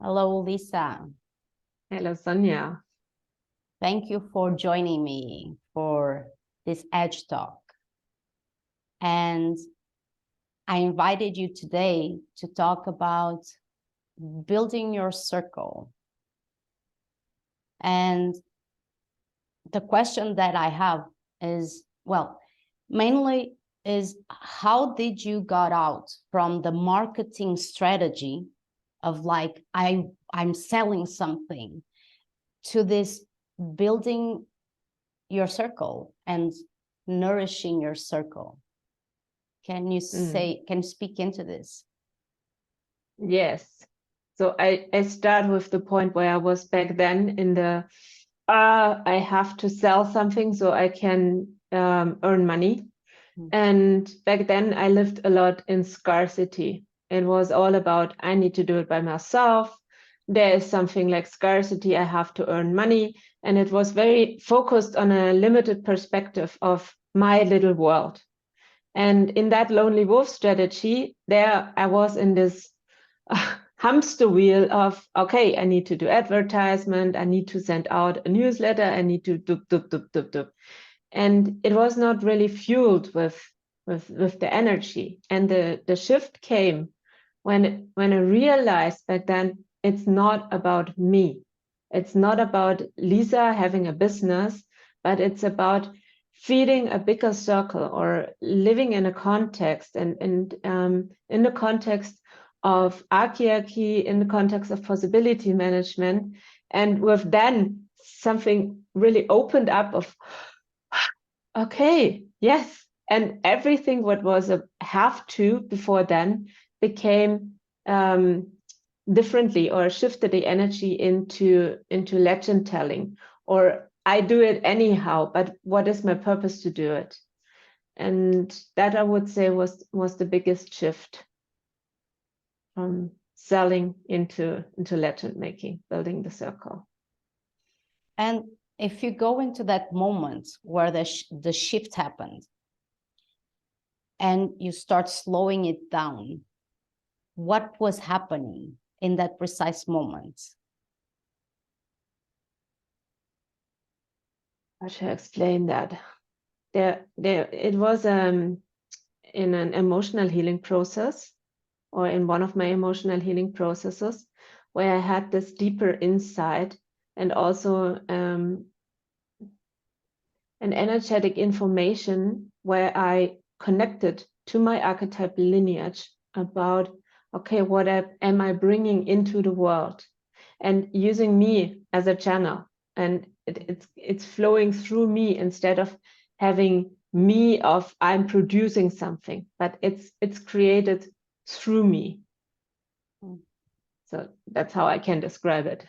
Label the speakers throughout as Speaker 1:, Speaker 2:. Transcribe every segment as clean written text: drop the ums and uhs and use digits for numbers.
Speaker 1: Hello, Lisa.
Speaker 2: Hello, Sonia.
Speaker 1: Thank you for joining me for this Edge Talk. And I invited you today to talk about building your circle. And the question that I have is, well, mainly is how did you got out from the marketing strategy of like, I'm selling something to this building your circle and nourishing your circle? Can you speak into this?
Speaker 2: Yes. So I start with the point where I was back then in the, I have to sell something so I can earn money. And back then I lived a lot in scarcity. It was all about, I need to do it by myself. There is something like scarcity, I have to earn money. And it was very focused on a limited perspective of my little world. And in that lonely wolf strategy, there I was in this hamster wheel of, okay, I need to do advertisement, I need to send out a newsletter, I need to do. And it was not really fueled with the energy. And the shift came when I realized back then it's not about me. It's not about Lisa having a business, but it's about feeding a bigger circle or living in a context and in the context of archiarchy, in the context of possibility management. And with then something really opened up of, okay, yes. And everything what was a have to before then became differently or shifted the energy into legend telling, or I do it anyhow, but what is my purpose to do it? And that I would say was the biggest shift from selling into legend making, building the circle.
Speaker 1: And if you go into that moment where the shift happened and you start slowing it down, what was happening in that precise moment?
Speaker 2: How should I explain that? It was in an emotional healing process, or in one of my emotional healing processes, where I had this deeper insight and also an energetic information where I connected to my archetypal lineage about, okay, what am I bringing into the world, and using me as a channel, and it's flowing through me instead of having me of I'm producing something, but it's created through me. So that's how I can describe it.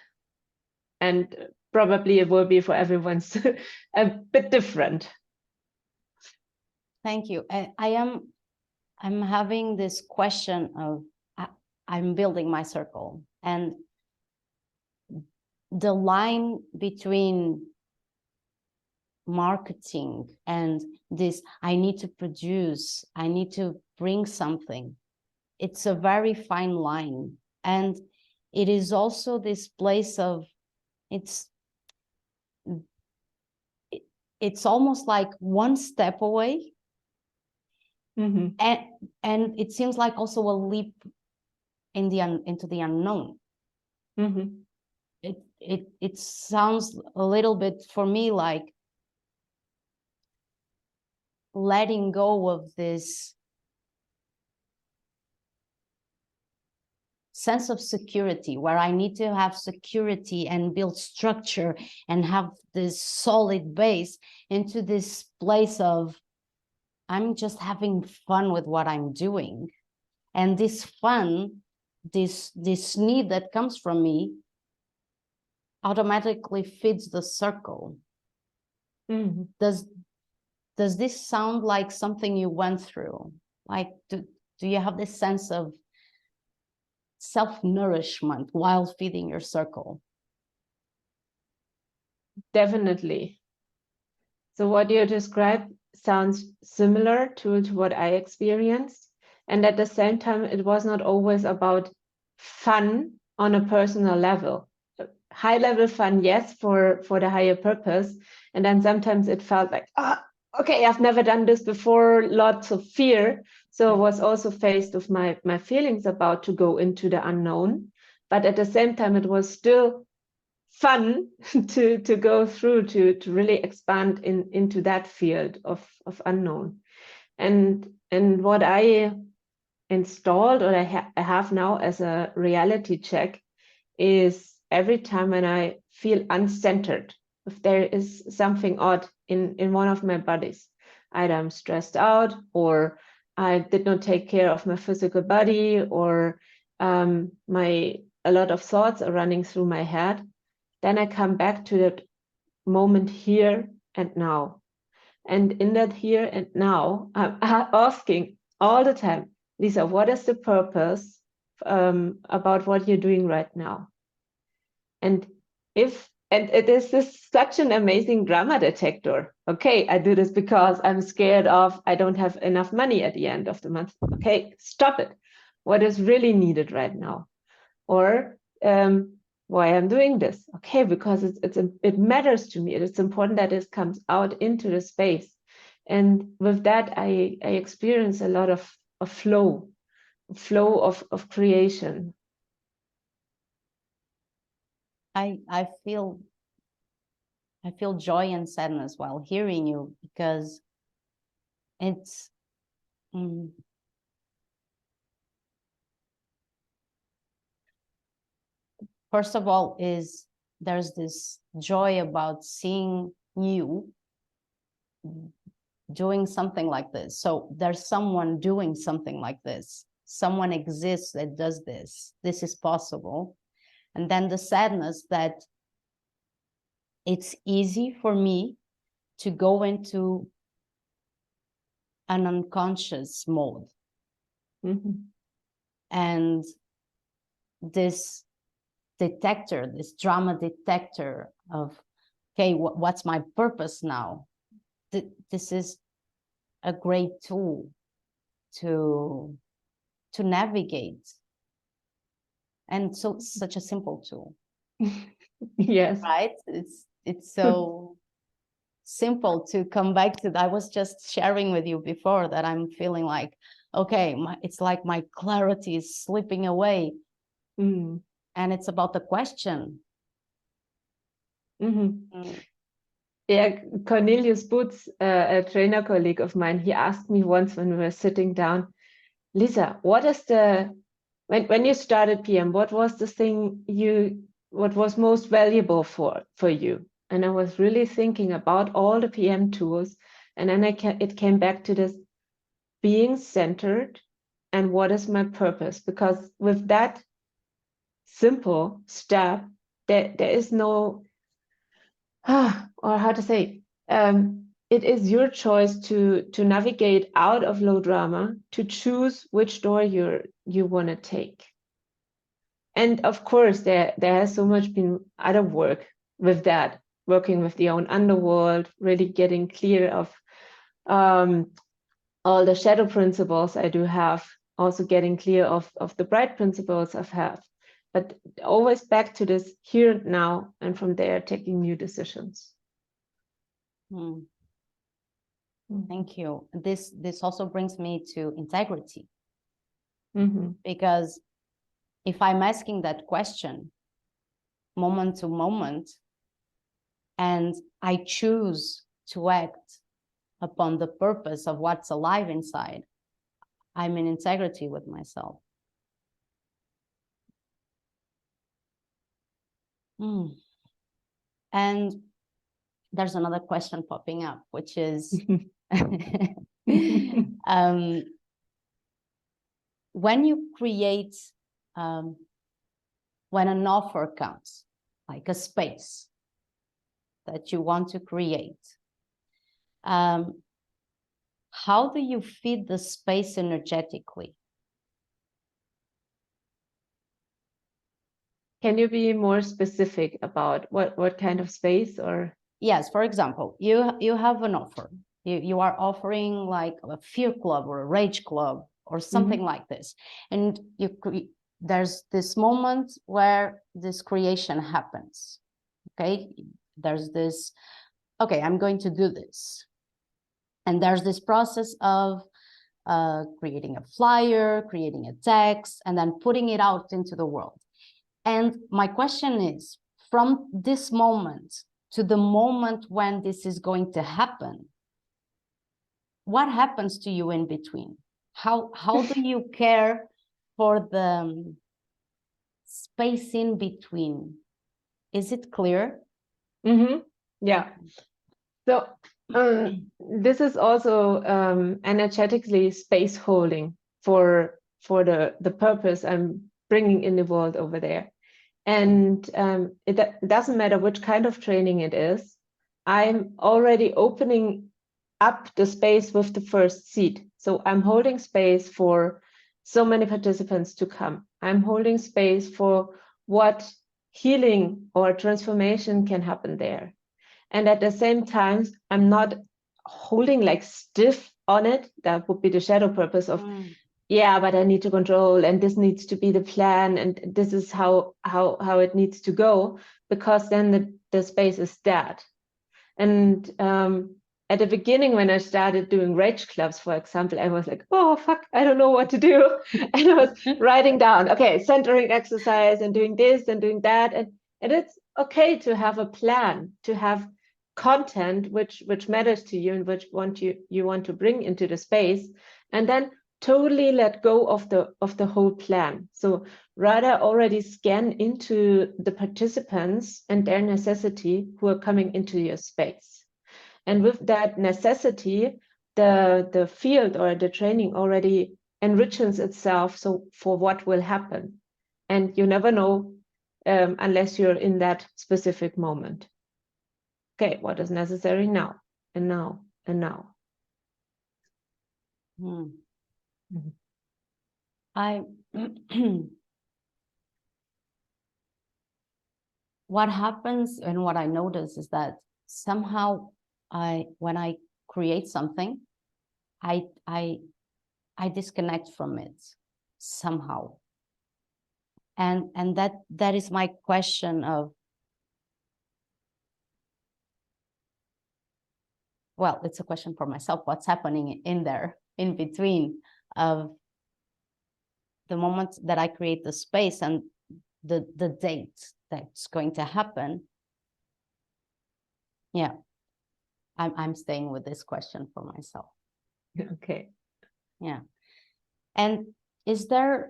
Speaker 2: And probably it will be for everyone's a bit different.
Speaker 1: Thank you. I'm having this question of, I'm building my circle, and the line between marketing and this, I need to produce, I need to bring something. It's a very fine line. And it is also this place of, it's almost like one step away.
Speaker 2: Mm-hmm.
Speaker 1: And it seems like also a leap in into the unknown.
Speaker 2: Mm-hmm.
Speaker 1: It sounds a little bit for me like letting go of this sense of security, where I need to have security and build structure and have this solid base, into this place of, I'm just having fun with what I'm doing. And this fun, this need that comes from me automatically feeds the circle.
Speaker 2: Mm-hmm.
Speaker 1: Does this sound like something you went through? Like, do you have this sense of self-nourishment while feeding your circle?
Speaker 2: Definitely. So what you described sounds similar to what I experienced. And at the same time, it was not always about fun on a personal level. High level fun, yes, for the higher purpose. And then sometimes it felt like, okay, I've never done this before, lots of fear. So I was also faced with my feelings about to go into the unknown. But at the same time, it was still fun to go through, to really expand into that field of unknown. And what I installed, or I have now as a reality check, is every time when I feel uncentered, if there is something odd in one of my bodies, either I'm stressed out, or I did not take care of my physical body, or a lot of thoughts are running through my head, then I come back to that moment here and now. And in that here and now, I'm asking all the time, Lisa, what is the purpose about what you're doing right now? And it is such an amazing drama detector. Okay, I do this because I'm scared of I don't have enough money at the end of the month. Okay, stop it. What is really needed right now? Or why I'm doing this? Okay, because it matters to me. It's important that it comes out into the space. And with that, I experience a lot of flow of creation.
Speaker 1: I feel joy and sadness while hearing you, because it's first of all, there's this joy about seeing you doing something like this. So there's someone doing something like this. Someone exists that does this. This is possible. And then the sadness that it's easy for me to go into an unconscious mode. And this detector, this drama detector of, okay, what's my purpose now? This is a great tool to navigate. And so such a simple tool.
Speaker 2: Yes.
Speaker 1: Right? It's so simple to come back to. I was just sharing with you before that I'm feeling like, okay, it's like my clarity is slipping away. And it's about the question.
Speaker 2: Yeah, Cornelius Boots, a trainer colleague of mine, he asked me once when we were sitting down, Lisa, what is when you started PM, what was the thing what was most valuable for you? And I was really thinking about all the PM tools, and then it came back to this being centered and what is my purpose? Because with that simple step, there is no, or how to say, it is your choice to navigate out of low drama, to choose which door you want to take. And of course, there has so much been other work with that, working with the own underworld, really getting clear of all the shadow principles I do have, also getting clear of the bright principles I have, but always back to this here and now, and from there taking new decisions.
Speaker 1: Thank you. This also brings me to integrity, because if I'm asking that question moment to moment, and I choose to act upon the purpose of what's alive inside, I'm in integrity with myself. And there's another question popping up, which is when you create, when an offer comes, like a space that you want to create, how do you feed the space energetically?
Speaker 2: Can you be more specific about what kind of space? Or
Speaker 1: yes, for example, you have an offer. You are offering like a fear club or a rage club or something like this, and there's this moment where this creation happens. Okay, there's this, okay, I'm going to do this. And there's this process of creating a flyer, creating a text, and then putting it out into the world. And my question is, from this moment to the moment when this is going to happen, what happens to you in between? How do you care for the space in between? Is it clear?
Speaker 2: Mm-hmm. Yeah. So this is also energetically space holding for the purpose I'm bringing in the world over there. And it doesn't matter which kind of training it is. I'm already opening up the space with the first seed. So I'm holding space for so many participants to come. I'm holding space for what healing or transformation can happen there. And at the same time, I'm not holding like stiff on it. That would be the shadow purpose of, yeah, but I need to control, and this needs to be the plan, and this is how it needs to go, because then the space is dead. And at the beginning, when I started doing rage clubs, for example, I was like, oh, fuck, I don't know what to do. And I was writing down, okay, centering exercise and doing this and doing that. And it's okay to have a plan, to have content which matters to you and which you want to bring into the space, and then totally let go of the whole plan. So rather already scan into the participants and their necessity who are coming into your space. And with that necessity, the field or the training already enriches itself so for what will happen. And you never know unless you're in that specific moment. Okay, what is necessary now, and now, and now.
Speaker 1: What happens and what I notice is that somehow when I create something, I disconnect from it somehow. And that is my question of, well, it's a question for myself, what's happening in there, in between of the moment that I create the space and the date that's going to happen. Yeah, I'm staying with this question for myself.
Speaker 2: Okay.
Speaker 1: Yeah. And is there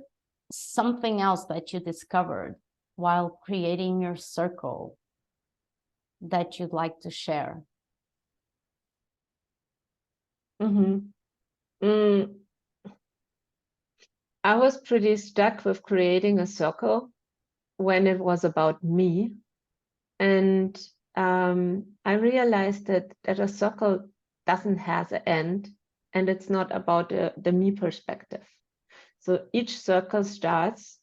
Speaker 1: something else that you discovered while creating your circle that you'd like to share?
Speaker 2: I was pretty stuck with creating a circle when it was about me. And I realized that a circle doesn't have an end, and it's not about the me perspective. So each circle starts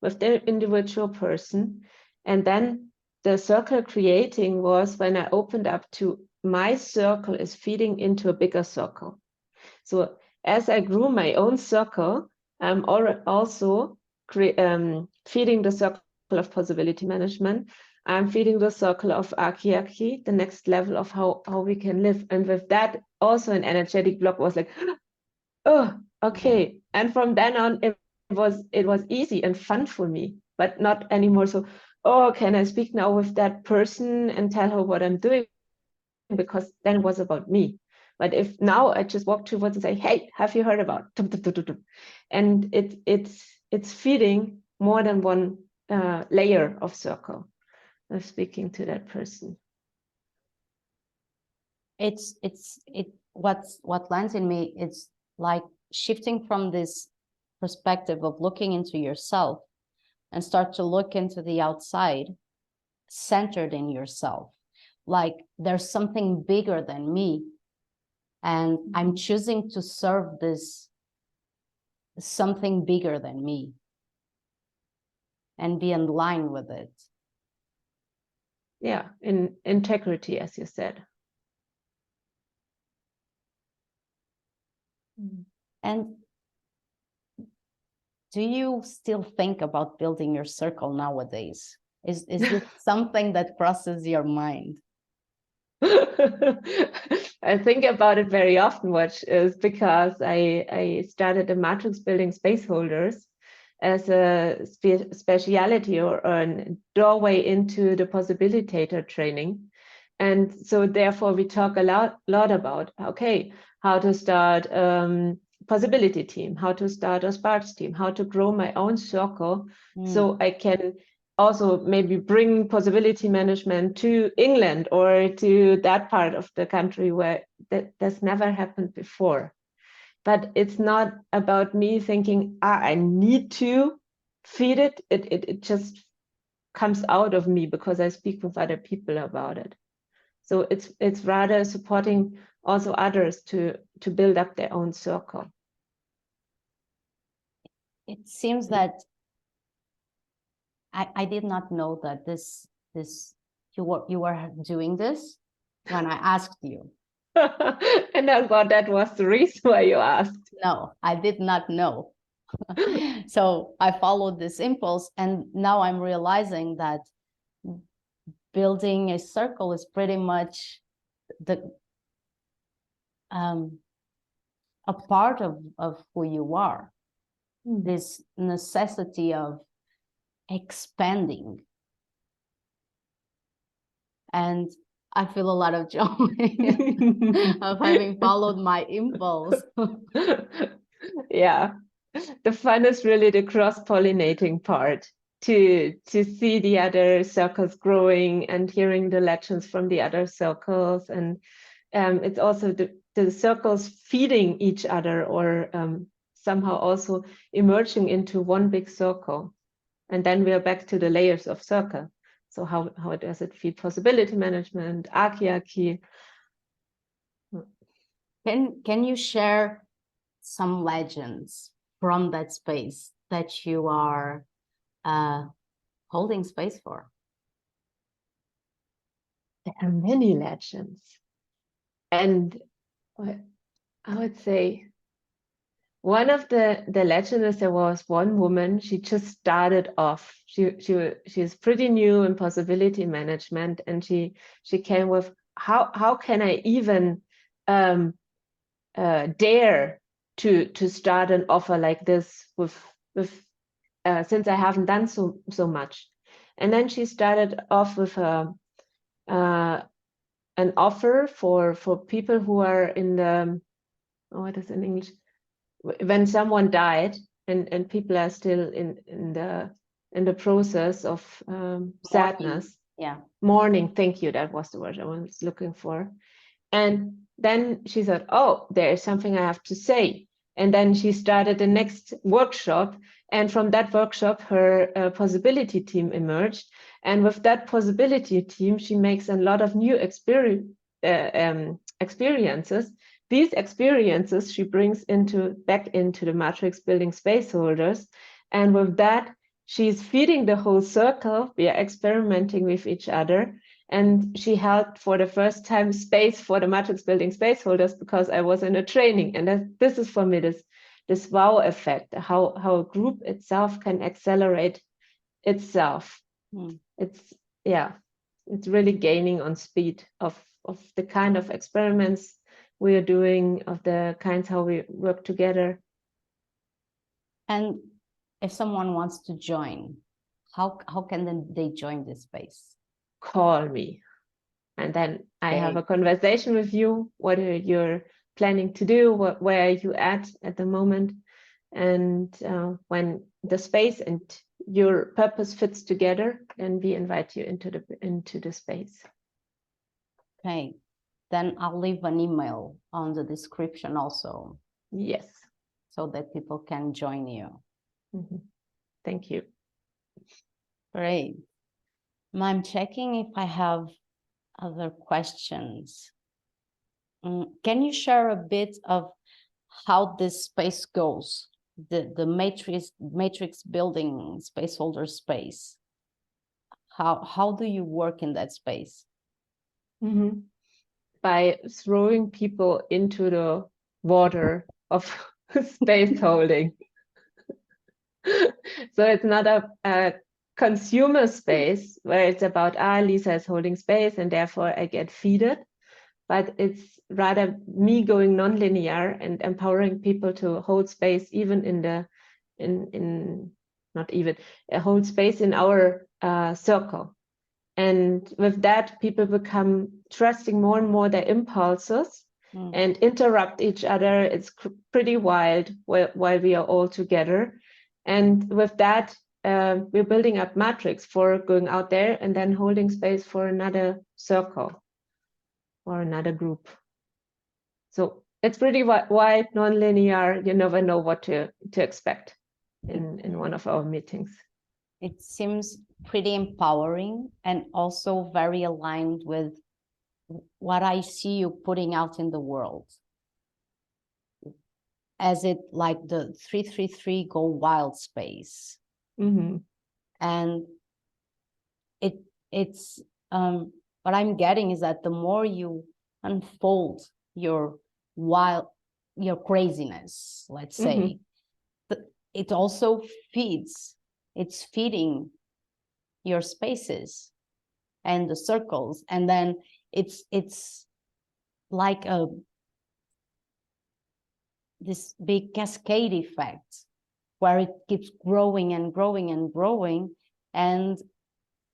Speaker 2: with the individual person, and then the circle creating was when I opened up to my circle is feeding into a bigger circle. So as I grew my own circle, I'm also feeding the circle of possibility management. I'm feeding the circle of archiarchy, the next level of how we can live. And with that, also an energetic block was like, oh, okay. And from then on, it was easy and fun for me, but not anymore. So, oh, can I speak now with that person and tell her what I'm doing? Because then it was about me. But if now I just walk towards and say, hey, have you heard about? And it's feeding more than one layer of circle of speaking to that person.
Speaker 1: What lands in me, it's like shifting from this perspective of looking into yourself and start to look into the outside, centered in yourself. Like there's something bigger than me, and I'm choosing to serve this something bigger than me and be in line with it.
Speaker 2: Yeah, in integrity, as you said.
Speaker 1: And do you still think about building your circle nowadays? Is this something that crosses your mind?
Speaker 2: I think about it very often, which is because I started a matrix building Spaceholders as a speciality or a doorway into the possibilitator training. And so therefore we talk a lot about, okay, how to start possibility team, how to start a Sparks team, how to grow my own circle so I can also maybe bring possibility management to England or to that part of the country where that's never happened before. But it's not about me thinking, I need to feed it. It just comes out of me because I speak with other people about it. So it's rather supporting also others to build up their own circle.
Speaker 1: It seems that I did not know that you were doing this when I asked you.
Speaker 2: And I thought that was the reason why you asked.
Speaker 1: No, I did not know. So I followed this impulse, and now I'm realizing that building a circle is pretty much a part of who you are. This necessity of expanding. And I feel a lot of joy of having followed my impulse.
Speaker 2: Yeah, the fun is really the cross-pollinating part, to see the other circles growing and hearing the legends from the other circles. And it's also the circles feeding each other, or somehow also emerging into one big circle. And then we are back to the layers of circle. So how does it feed possibility management, archiarchy?
Speaker 1: Can you share some legends from that space that you are holding space for?
Speaker 2: There are many legends. And I would say one of the legends is there was one woman, she just started off. She's pretty new in possibility management, and she came with, how can I even dare to start an offer like this with since I haven't done so much. And then she started off with an offer for people who are in the, what is in English, when someone died and people are still in the process of sadness.
Speaker 1: Yeah,
Speaker 2: Mourning, thank you, that was the word I was looking for. And then she thought, oh, there is something I have to say. And then she started the next workshop, and from that workshop her possibility team emerged. And with that possibility team, she makes a lot of new experiences. These experiences she brings back into the matrix building Spaceholders. And with that, she's feeding the whole circle. We are experimenting with each other. And she held for the first time space for the matrix building Spaceholders because I was in a training. And this is for me this wow effect, how a group itself can accelerate itself. It's really gaining on speed of the kind of experiments we are doing, of the kinds how we work together.
Speaker 1: And if someone wants to join, how can they join this space?
Speaker 2: Call me, and then I have a conversation with you. What are you planning to do? Where are you at the moment? And when the space and your purpose fits together, then we invite you into the space.
Speaker 1: Okay, then I'll leave an email on the description also.
Speaker 2: Yes.
Speaker 1: So that people can join you.
Speaker 2: Thank you.
Speaker 1: Great. I'm checking if I have other questions. Can you share a bit of how this space goes, the matrix building Spaceholder space? How do you work in that space?
Speaker 2: By throwing people into the water of space holding. So it's not a consumer space where it's about, Lisa is holding space and therefore I get feeded, but it's rather me going nonlinear and empowering people to hold space even hold space in our circle. And with that, people become trusting more and more their impulses and interrupt each other. It's pretty wild while we are all together. And with that, we're building up matrix for going out there and then holding space for another circle or another group. So it's pretty wide, non-linear. You never know what to expect in one of our meetings.
Speaker 1: It seems pretty empowering and also very aligned with what I see you putting out in the world. As it like the 333 Go Wild space.
Speaker 2: Mm-hmm.
Speaker 1: And it's what I'm getting is that the more you unfold your craziness, let's say, it also it's feeding your spaces and the circles, and then it's like this big cascade effect where it keeps growing and growing and growing, and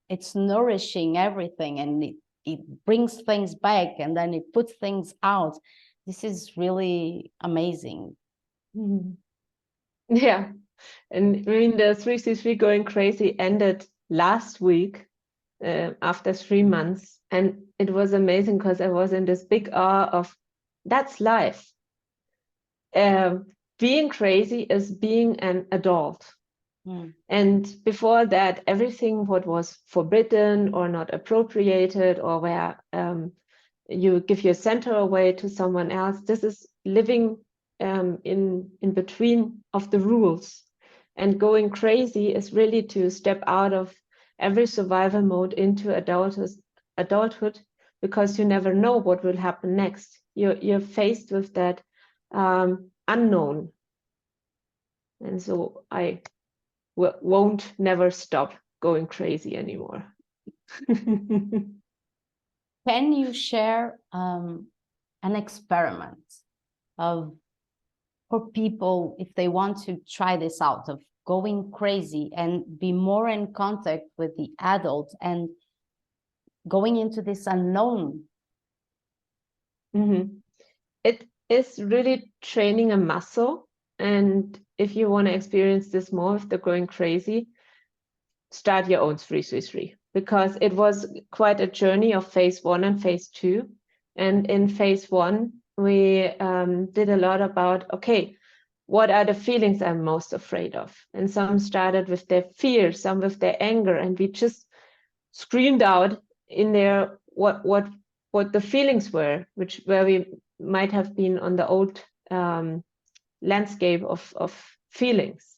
Speaker 1: it's nourishing everything, and it brings things back, and then it puts things out. This is really amazing.
Speaker 2: Yeah, and I mean the 333 Going Crazy ended last week after 3 months, and it was amazing because I was in this big awe of that's life. Being crazy is being an adult. And before that, everything what was forbidden or not appropriated, or where you give your center away to someone else, this is living in between of the rules. And going crazy is really to step out of every survival mode into adulthood, because you never know what will happen next. You're faced with that unknown. And so I won't never stop going crazy anymore.
Speaker 1: Can you share an experiment for people, if they want to try this out, of going crazy and be more in contact with the adult and going into this unknown?
Speaker 2: It is really training a muscle. And if you want to experience this more with the going crazy, start your own 333, because it was quite a journey of phase 1 and phase 2. And in phase 1, we did a lot about, okay, what are the feelings I'm most afraid of? And some started with their fear, some with their anger, and we just screamed out in there what the feelings were, where we might have been on the old landscape of feelings.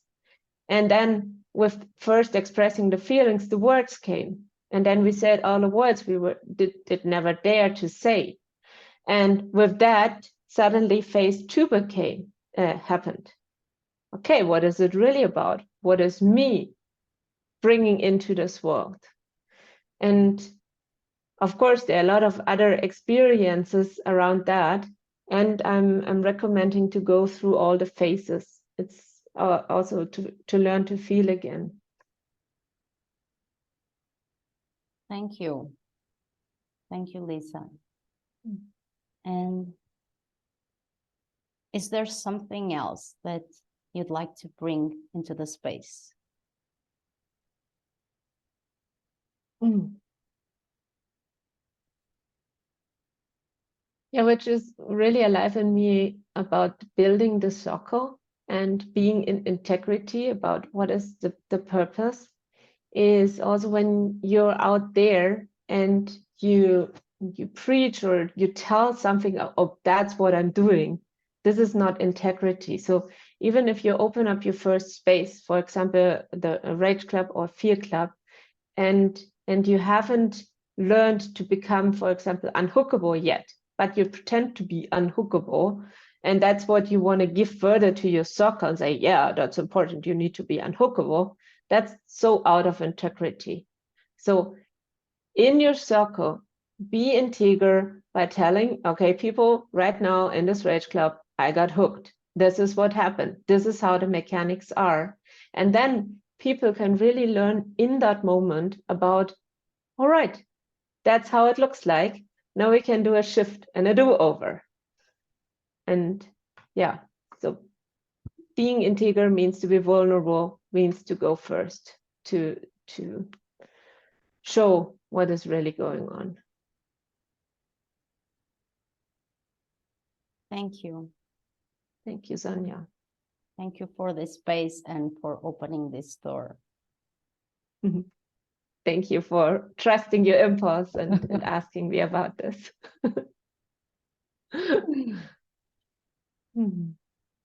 Speaker 2: And then with first expressing the feelings, the words came. And then we said all the words we did never dare to say. And with that, suddenly phase 2 happened. Okay, what is it really about? What is me bringing into this world? And of course, there are a lot of other experiences around that. And I'm recommending to go through all the phases. It's also to learn to feel again.
Speaker 1: Thank you. Thank you, Lisa. And is there something else that you'd like to bring into the space?
Speaker 2: Yeah, which is really alive in me about building the circle and being in integrity about what is the purpose, is also when you're out there and you preach or you tell something, oh, that's what I'm doing. This is not integrity. So even if you open up your first space, for example, the Rage Club or Fear Club, and you haven't learned to become, for example, unhookable yet, but you pretend to be unhookable, And that's what you want to give further to your circle and say, yeah, that's important. You need to be unhookable. That's so out of integrity. So in your circle, be integer by telling, okay, people, right now in this Rage Club, I got hooked. This is what happened. This is how the mechanics are. And then people can really learn in that moment about, all right, that's how it looks like. Now we can do a shift and a do-over. And yeah, so being integer means to be vulnerable, means to go first, to show what is really going on.
Speaker 1: Thank you.
Speaker 2: Thank you, Sonia.
Speaker 1: Thank you for this space and for opening this door.
Speaker 2: Thank you for trusting your impulse and asking me about this.